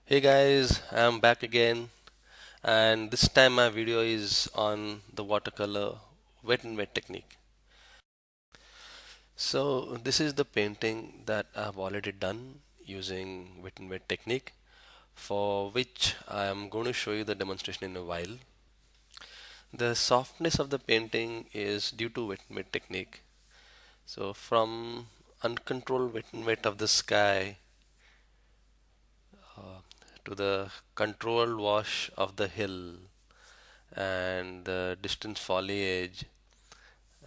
Hey guys, I'm back again, and this time my video is on the watercolor wet and wet technique. So this is the painting that I've already done using wet and wet technique, for which I am going to show you the demonstration in a while. The softness of the painting is due to wet and wet technique. So from uncontrolled wet and wet of the sky to the controlled wash of the hill and the distant foliage,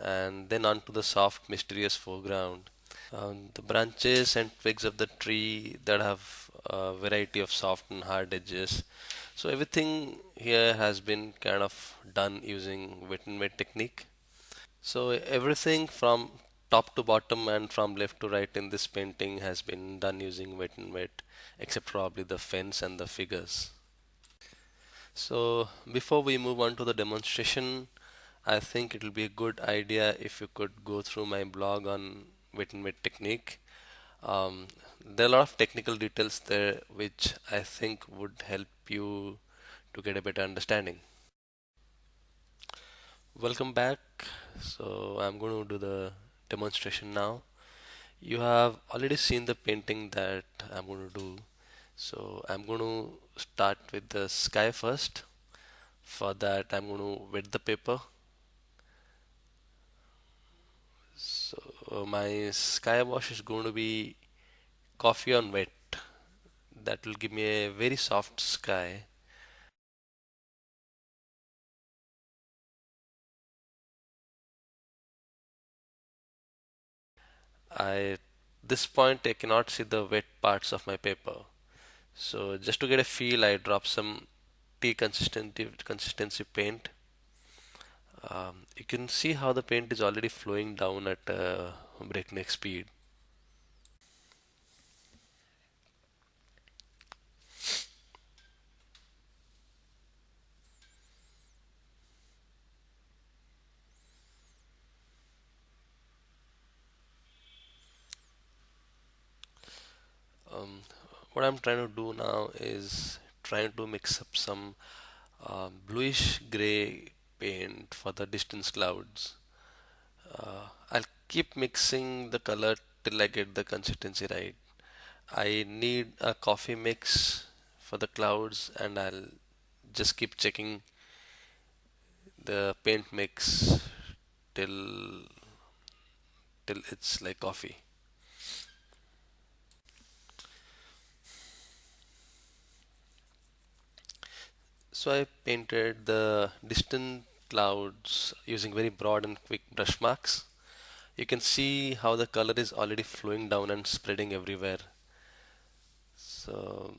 and then onto the soft, mysterious foreground. The branches and twigs of the tree that have a variety of soft and hard edges. So everything here has been kind of done using wet and wet technique. So everything from top to bottom and from left to right in this painting has been done using wet and wet, except probably the fence and the figures. So before we move on to the demonstration, I think it will be a good idea if you could go through my blog on wet and wet technique. There are a lot of technical details there which I think would help you to get a better understanding. Welcome back. So I'm going to do the demonstration now. You have already seen the painting that I'm going to do. So I'm going to start with the sky first. For that, I'm going to wet the paper. So my sky wash is going to be coffee on wet. That will give me a very soft sky. I this point I cannot see the wet parts of my paper. So just to get a feel, I drop some tea consistency paint. You can see how the paint is already flowing down at breakneck speed. Um, what I'm trying to do now is trying to mix up some bluish gray paint for the distance clouds. I'll keep mixing the color till I get the consistency right. I need a coffee mix for the clouds, and I'll just keep checking the paint mix till it's like coffee. So I painted the distant clouds using very broad and quick brush marks. You can see how the color is already flowing down and spreading everywhere. So,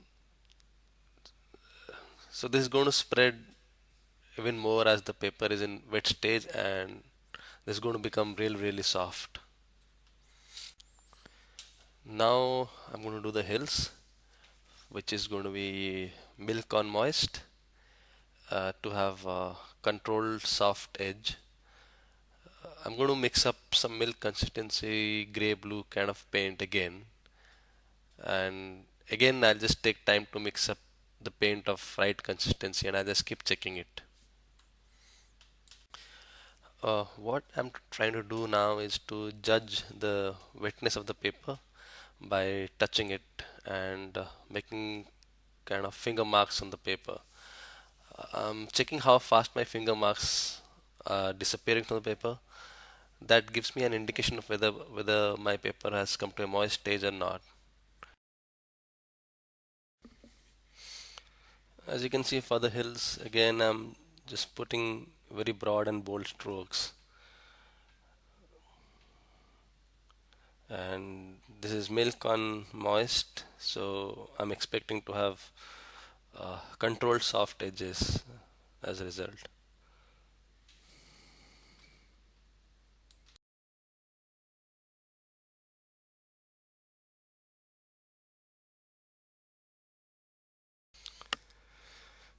so this is going to spread even more as the paper is in wet stage, and this is going to become really soft. Now I'm going to do the hills, which is going to be milk on moist to have a controlled soft edge. I'm going to mix up some milk consistency gray blue kind of paint again, and again I'll just take time to mix up the paint of right consistency, and I just keep checking it. What I'm trying to do now is to judge the wetness of the paper by touching it and making kind of finger marks on the paper. I'm checking how fast my finger marks are disappearing from the paper. That gives me an indication of whether my paper has come to a moist stage or not. As you can see for the hills, again I'm just putting very broad and bold strokes. And this is milk on moist, so I'm expecting to have controlled soft edges as a result.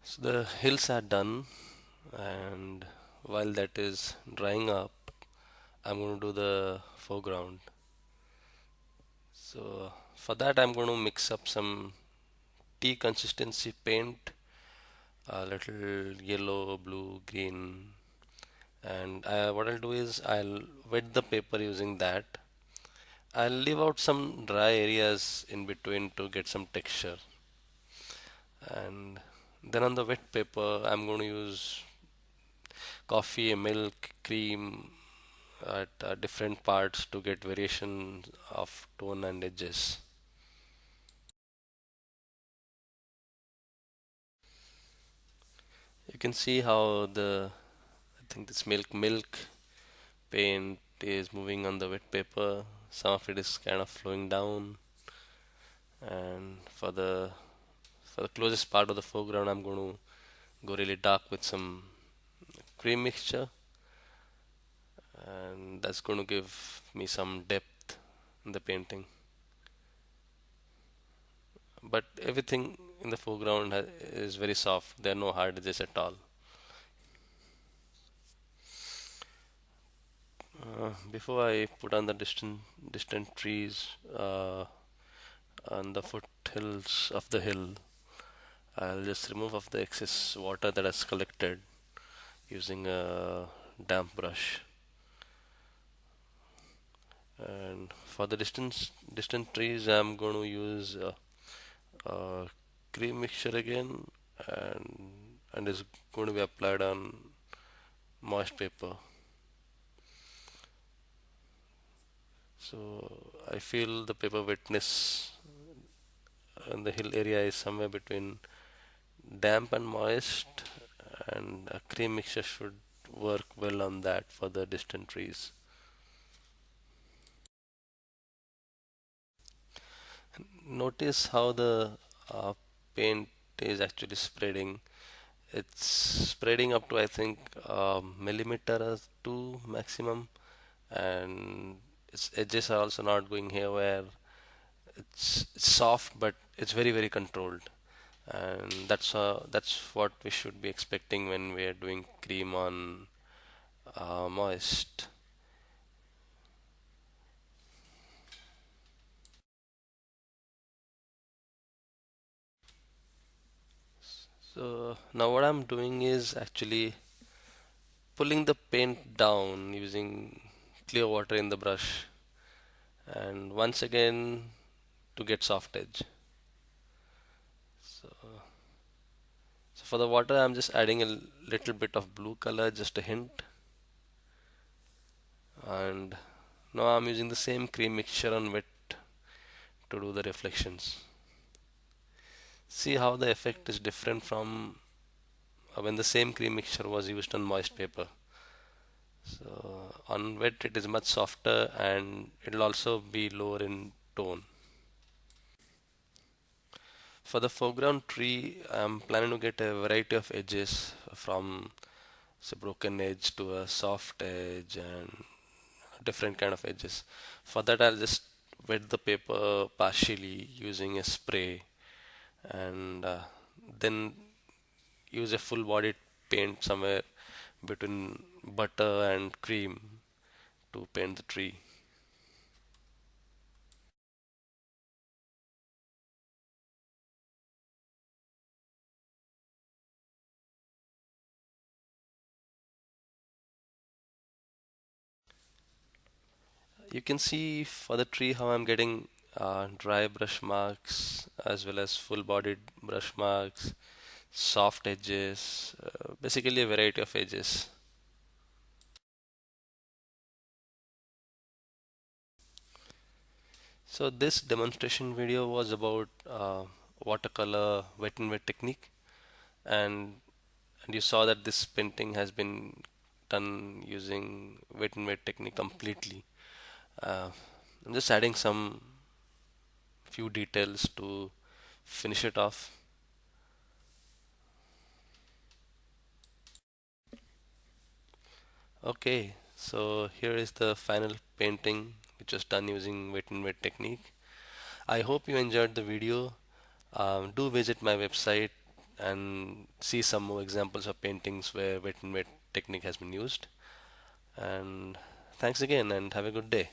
So the hills are done, and while that is drying up, I'm going to do the foreground. So for that, I'm going to mix up some tea consistency paint, a little yellow, blue, green, and what I'll do is I'll wet the paper using that. I'll leave out some dry areas in between to get some texture, and then on the wet paper I'm going to use coffee, milk, cream at different parts to get variation of tone and edges. You can see how I think this milk paint is moving on the wet paper. Some of it is kind of flowing down, and for the closest part of the foreground, I'm going to go really dark with some cream mixture, and that's going to give me some depth in the painting. But everything in the foreground is very soft. There are no hard edges at all. Before I put on the distant trees on the foothills of the hill, I'll just remove of the excess water that has collected using a damp brush. And for the distant trees, I'm going to use cream mixture again, and it's going to be applied on moist paper. So I feel the paper wetness in the hill area is somewhere between damp and moist, and a cream mixture should work well on that for the distant trees. Notice how the paint is actually spreading. It's spreading up to I think millimeter or two maximum, and its edges are also not going here where it's soft, but it's very controlled, and that's what we should be expecting when we are doing cream on moist. So now what I'm doing is actually pulling the paint down using clear water in the brush, and once again to get soft edge. So for the water, I'm just adding a little bit of blue color, just a hint, and now I'm using the same cream mixture on wet to do the reflections. See how the effect is different from when the same cream mixture was used on moist paper. So on wet it is much softer, and it will also be lower in tone. For the foreground tree, I'm planning to get a variety of edges from say broken edge to a soft edge and different kind of edges. For that, I'll just wet the paper partially using a spray, and then use a full bodied paint somewhere between butter and cream to paint the tree. You can see for the tree how I'm getting dry brush marks as well as full bodied brush marks, soft edges, basically a variety of edges. So this demonstration video was about watercolor wet and wet technique, and you saw that this painting has been done using wet and wet technique completely. Uh, I'm just adding some few details to finish it off. Okay, so here is the final painting which was done using wet and wet technique. I hope you enjoyed the video. Do visit my website and see some more examples of paintings where wet and wet technique has been used. And thanks again and have a good day.